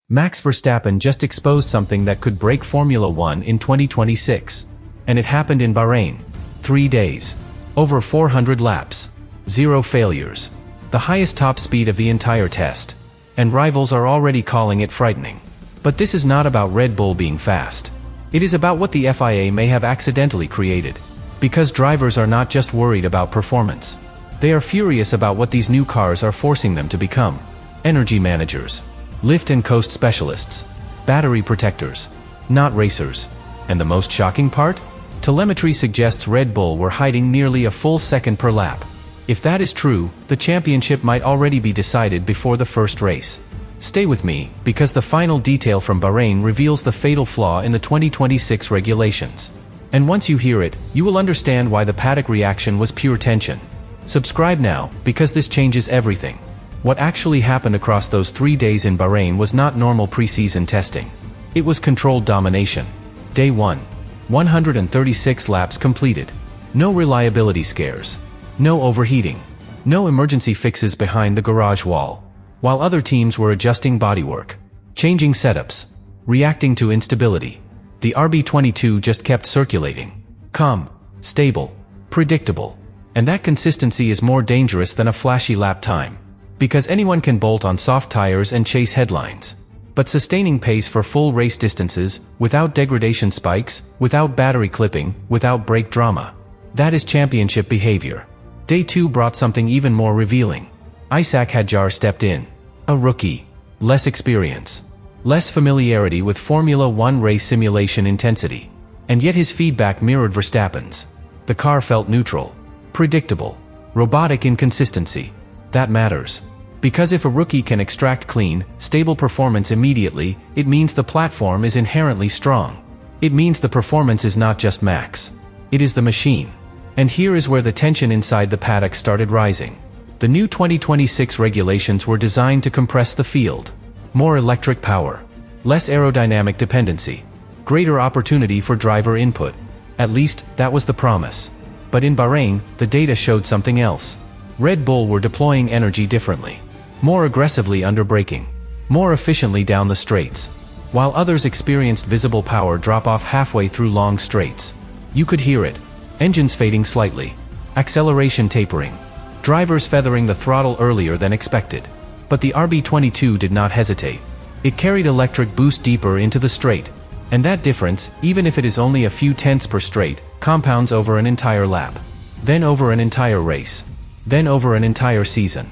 Max Verstappen just exposed something that could break Formula One in 2026. And it happened in Bahrain. 3 days. Over 400 laps. 0 failures. The highest top speed of the entire test. And rivals are already calling it frightening. But this is not about Red Bull being fast. It is about what the FIA may have accidentally created. Because drivers are not just worried about performance. They are furious about what these new cars are forcing them to become. Energy managers. Lift and coast specialists. Battery protectors. Not racers. And the most shocking part? Telemetry suggests Red Bull were hiding nearly a full second per lap. If that is true, the championship might already be decided before the first race. Stay with me, because the final detail from Bahrain reveals the fatal flaw in the 2026 regulations. And once you hear it, you will understand why the paddock reaction was pure tension. Subscribe now, because this changes everything. What actually happened across those 3 days in Bahrain was not normal preseason testing. It was controlled domination. Day 1. 136 laps completed. No reliability scares. No overheating. No emergency fixes behind the garage wall. While other teams were adjusting bodywork, changing setups, reacting to instability, the RB22 just kept circulating. Calm, stable, predictable. And that consistency is more dangerous than a flashy lap time. Because anyone can bolt on soft tires and chase headlines. But sustaining pace for full race distances, without degradation spikes, without battery clipping, without brake drama. That is championship behavior. Day 2 brought something even more revealing. Sakhir stepped in. A rookie. Less experience. Less familiarity with Formula One race simulation intensity. And yet his feedback mirrored Verstappen's. The car felt neutral. Predictable. Robotic inconsistency. That matters. Because if a rookie can extract clean, stable performance immediately, it means the platform is inherently strong. It means the performance is not just Max. It is the machine. And here is where the tension inside the paddock started rising. The new 2026 regulations were designed to compress the field. More electric power. Less aerodynamic dependency. Greater opportunity for driver input. At least, that was the promise. But in Bahrain, the data showed something else. Red Bull were deploying energy differently. More aggressively under braking. More efficiently down the straights. While others experienced visible power drop off halfway through long straights. You could hear it. Engines fading slightly. Acceleration tapering. Drivers feathering the throttle earlier than expected. But the RB22 did not hesitate. It carried electric boost deeper into the straight. And that difference, even if it is only a few tenths per straight, compounds over an entire lap. Then over an entire race. Then over an entire season.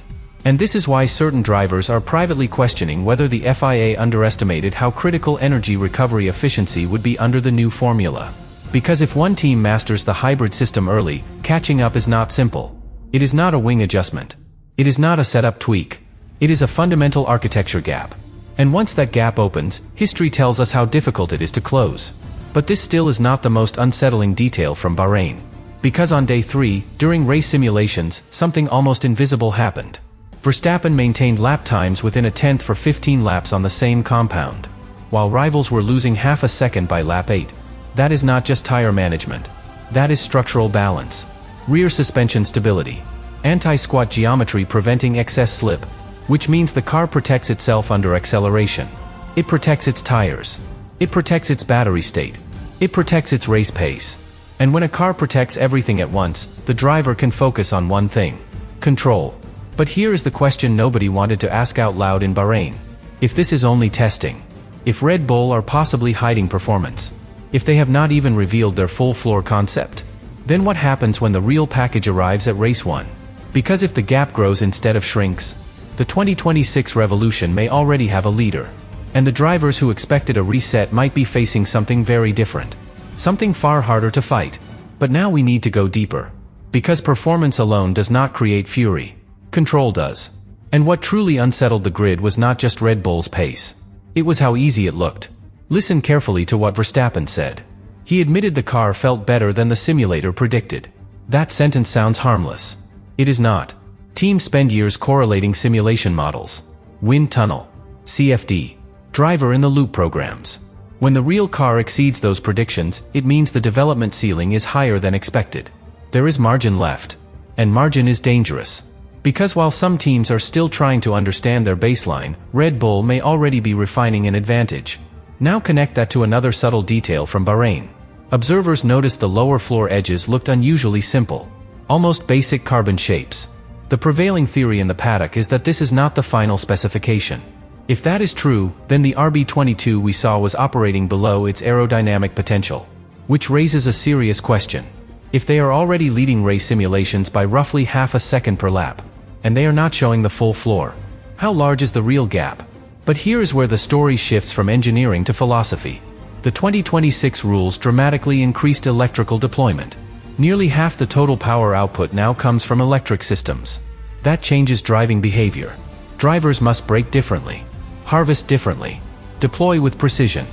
And this is why certain drivers are privately questioning whether the FIA underestimated how critical energy recovery efficiency would be under the new formula. Because if one team masters the hybrid system early, catching up is not simple. It is not a wing adjustment. It is not a setup tweak. It is a fundamental architecture gap. And once that gap opens, history tells us how difficult it is to close. But this still is not the most unsettling detail from Bahrain. Because on day 3, during race simulations, something almost invisible happened. Verstappen maintained lap times within a tenth for 15 laps on the same compound. While rivals were losing half a second by lap 8. That is not just tire management. That is structural balance. Rear suspension stability. Anti-squat geometry preventing excess slip. Which means the car protects itself under acceleration. It protects its tires. It protects its battery state. It protects its race pace. And when a car protects everything at once, the driver can focus on one thing. Control. But here is the question nobody wanted to ask out loud in Bahrain. If this is only testing. If Red Bull are possibly hiding performance. If they have not even revealed their full floor concept. Then what happens when the real package arrives at race 1? Because if the gap grows instead of shrinks, the 2026 revolution may already have a leader. And the drivers who expected a reset might be facing something very different. Something far harder to fight. But now we need to go deeper. Because performance alone does not create fury. Control does. And what truly unsettled the grid was not just Red Bull's pace. It was how easy it looked. Listen carefully to what Verstappen said. He admitted the car felt better than the simulator predicted. That sentence sounds harmless. It is not. Teams spend years correlating simulation models. Wind tunnel. CFD. Driver in the loop programs. When the real car exceeds those predictions, it means the development ceiling is higher than expected. There is margin left. And margin is dangerous. Because while some teams are still trying to understand their baseline, Red Bull may already be refining an advantage. Now connect that to another subtle detail from Bahrain. Observers noticed the lower floor edges looked unusually simple, almost basic carbon shapes. The prevailing theory in the paddock is that this is not the final specification. If that is true, then the RB22 we saw was operating below its aerodynamic potential. Which raises a serious question. If they are already leading race simulations by roughly half a second per lap, and they are not showing the full floor, how large is the real gap? But here is where the story shifts from engineering to philosophy. The 2026 rules dramatically increased electrical deployment. Nearly half the total power output now comes from electric systems. That changes driving behavior. Drivers must brake differently, harvest differently, deploy with precision.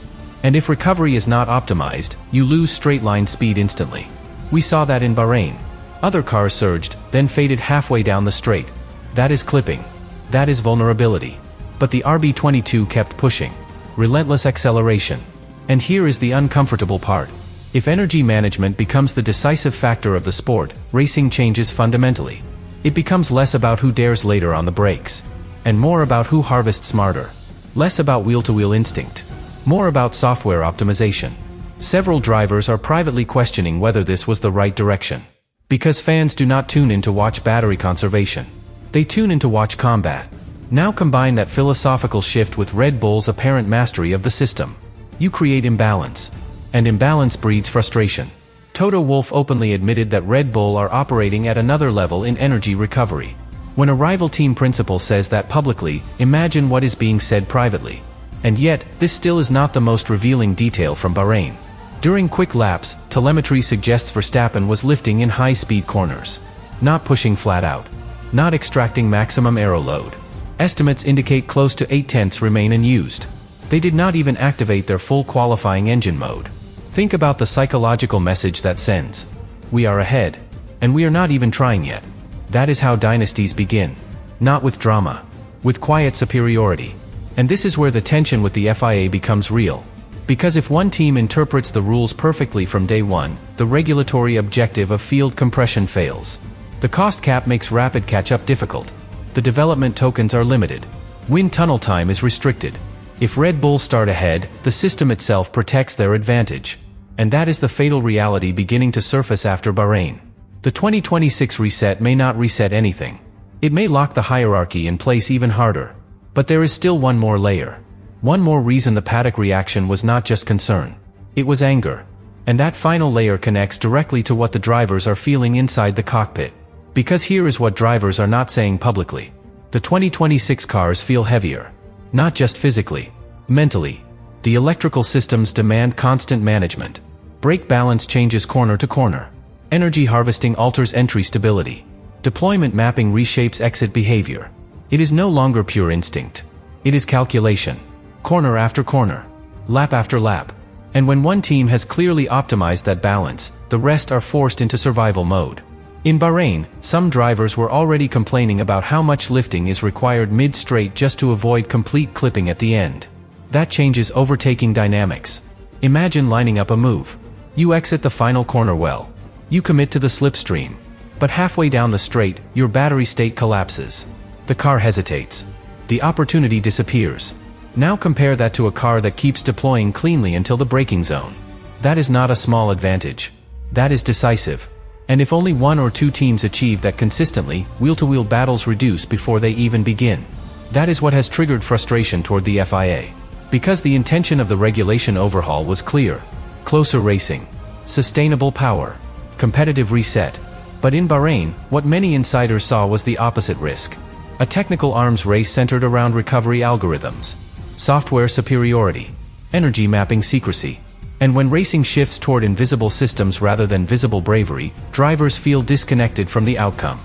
And if recovery is not optimized, you lose straight-line speed instantly. We saw that in Bahrain. Other cars surged, then faded halfway down the straight. That is clipping. That is vulnerability. But the RB22 kept pushing. Relentless acceleration. And here is the uncomfortable part. If energy management becomes the decisive factor of the sport, racing changes fundamentally. It becomes less about who dares later on the brakes, and more about who harvests smarter. Less about wheel-to-wheel instinct. More about software optimization. Several drivers are privately questioning whether this was the right direction. Because fans do not tune in to watch battery conservation. They tune in to watch combat. Now combine that philosophical shift with Red Bull's apparent mastery of the system. You create imbalance. And imbalance breeds frustration. Toto Wolff openly admitted that Red Bull are operating at another level in energy recovery. When a rival team principal says that publicly, imagine what is being said privately. And yet, this still is not the most revealing detail from Bahrain. During quick laps, telemetry suggests Verstappen was lifting in high-speed corners. Not pushing flat out. Not extracting maximum aero load. Estimates indicate close to 0.8 remain unused. They did not even activate their full qualifying engine mode. Think about the psychological message that sends. We are ahead. And we are not even trying yet. That is how dynasties begin. Not with drama. With quiet superiority. And this is where the tension with the FIA becomes real. Because if one team interprets the rules perfectly from day one, the regulatory objective of field compression fails. The cost cap makes rapid catch-up difficult. The development tokens are limited. Wind tunnel time is restricted. If Red Bull start ahead, the system itself protects their advantage. And that is the fatal reality beginning to surface after Bahrain. The 2026 reset may not reset anything. It may lock the hierarchy in place even harder. But there is still one more layer. One more reason the paddock reaction was not just concern. It was anger. And that final layer connects directly to what the drivers are feeling inside the cockpit. Because here is what drivers are not saying publicly. The 2026 cars feel heavier. Not just physically. Mentally. The electrical systems demand constant management. Brake balance changes corner to corner. Energy harvesting alters entry stability. Deployment mapping reshapes exit behavior. It is no longer pure instinct. It is calculation. Corner after corner. Lap after lap. And when one team has clearly optimized that balance, the rest are forced into survival mode. In Bahrain, some drivers were already complaining about how much lifting is required mid-straight just to avoid complete clipping at the end. That changes overtaking dynamics. Imagine lining up a move. You exit the final corner well. You commit to the slipstream. But halfway down the straight, your battery state collapses. The car hesitates. The opportunity disappears. Now compare that to a car that keeps deploying cleanly until the braking zone. That is not a small advantage. That is decisive. And if only one or two teams achieve that consistently, wheel-to-wheel battles reduce before they even begin. That is what has triggered frustration toward the FIA. Because the intention of the regulation overhaul was clear. Closer racing. Sustainable power. Competitive reset. But in Bahrain, what many insiders saw was the opposite risk. A technical arms race centered around recovery algorithms. Software superiority. Energy mapping secrecy. And when racing shifts toward invisible systems rather than visible bravery, drivers feel disconnected from the outcome.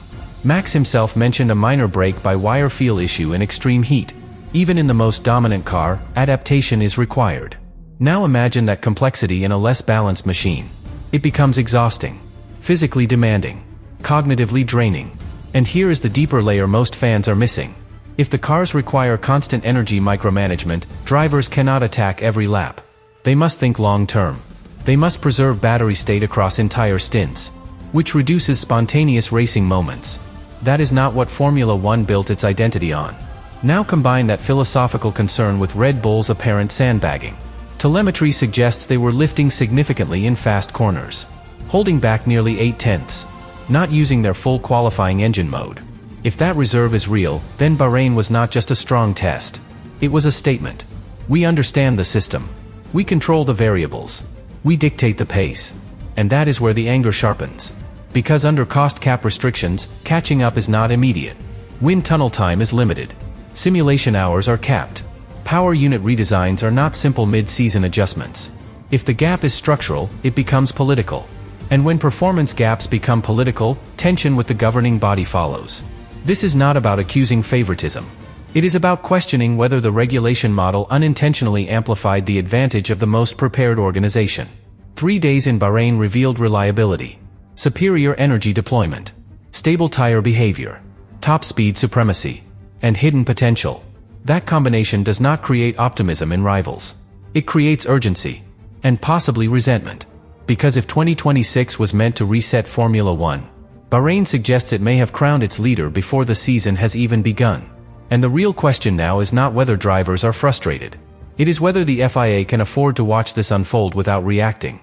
Max himself mentioned a minor brake-by-wire feel issue in extreme heat. Even in the most dominant car, adaptation is required. Now imagine that complexity in a less balanced machine. It becomes exhausting, physically demanding, cognitively draining. And here is the deeper layer most fans are missing. If the cars require constant energy micromanagement, drivers cannot attack every lap. They must think long-term. They must preserve battery state across entire stints, which reduces spontaneous racing moments. That is not what Formula One built its identity on. Now combine that philosophical concern with Red Bull's apparent sandbagging. Telemetry suggests they were lifting significantly in fast corners, holding back nearly 8/10, not using their full qualifying engine mode. If that reserve is real, then Bahrain was not just a strong test. It was a statement. We understand the system. We control the variables. We dictate the pace. And that is where the anger sharpens. Because under cost cap restrictions, catching up is not immediate. Wind tunnel time is limited. Simulation hours are capped. Power unit redesigns are not simple mid-season adjustments. If the gap is structural, it becomes political. And when performance gaps become political, tension with the governing body follows. This is not about accusing favoritism. It is about questioning whether the regulation model unintentionally amplified the advantage of the most prepared organization. 3 days in Bahrain revealed reliability, superior energy deployment, stable tire behavior, top speed supremacy, and hidden potential. That combination does not create optimism in rivals. It creates urgency, and possibly resentment. Because if 2026 was meant to reset Formula One, Bahrain suggests it may have crowned its leader before the season has even begun. And the real question now is not whether drivers are frustrated. It is whether the FIA can afford to watch this unfold without reacting.